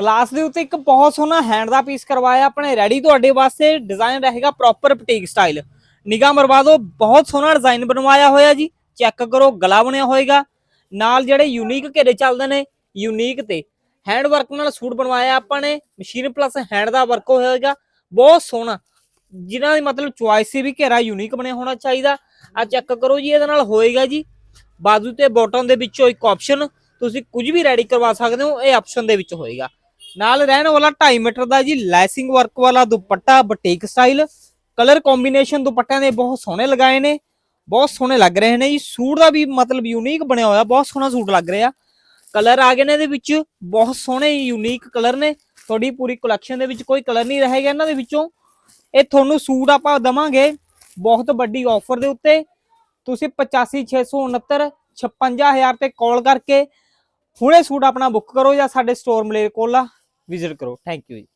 Glass ਦੇ ਉੱਤੇ ਇੱਕ ਬਹੁਤ ਸੋਹਣਾ ਹੈਂਡ ਦਾ ਪੀਸ ਕਰਵਾਇਆ ਆਪਣੇ ਰੈਡੀ ਤੁਹਾਡੇ ਵਾਸਤੇ। ਡਿਜ਼ਾਈਨ ਰਹੇਗਾ ਪ੍ਰੋਪਰ ਬੁਟੀਕ ਸਟਾਈਲ। ਨਿਗਾਹ ਮਰਵਾ ਦਿਓ, ਬਹੁਤ ਸੋਹਣਾ ਡਿਜ਼ਾਈਨ ਬਣਵਾਇਆ ਹੋਇਆ ਜੀ। ਚੈੱਕ ਕਰੋ, ਗਲਾ ਬਣਿਆ ਹੋਏਗਾ ਨਾਲ ਜਿਹੜੇ ਯੂਨੀਕ ਘੇਰੇ ਚੱਲਦੇ ਨੇ, ਯੂਨੀਕ ਤੇ हैंड वर्क नाल सूट बनवाया आपने। मशीन प्लस हैंड का वर्क होएगा बहुत सोहना। जिन्हां दी मतलब चॉइस भी घेरा यूनिक बने होना चाहिए। आ चेक करो जी, ये होएगा जी बाजू ते बॉटम दे विचों एक ऑप्शन, तुसीं कुछ भी रेडी करवा सकते हो। ये ऑप्शन दे विच होएगा। नाल रहने वाला 2.5 मीटर का जी लैसिंग वर्क वाला dupatta boutique style. Colour combination दुपट्टियां दे बहुत सोहने लगाए ने, बहुत सोहने लग रहे हैं जी। सूट का भी मतलब यूनिक बनया होया, बहुत सोहना सूट लग रहा। कलर आ गए ने दे विच बहुत सोहने यूनिक कलर ने। थोड़ी पूरी कलैक्शन दे विच कोई कलर नहीं रहेगा इन्हां दे विचों। ਇਹ ਤੁਹਾਨੂੰ ਸੂਟ ਆਪਾਂ ਦਵਾਂਗੇ ਬਹੁਤ ਵੱਡੀ ਆਫਰ ਦੇ ਉੱਤੇ। ਤੁਸੀਂ 85 669 56000 ਤੇ ਕਾਲ ਕਰਕੇ ਹੁਣੇ ਸੂਟ ਆਪਣਾ ਬੁੱਕ ਕਰੋ ਜਾਂ ਸਾਡੇ ਸਟੋਰ ਮਲੇਰਕੋਟਲਾ ਵਿਜ਼ਿਟ ਕਰੋ। ਥੈਂਕ ਯੂ ਜੀ।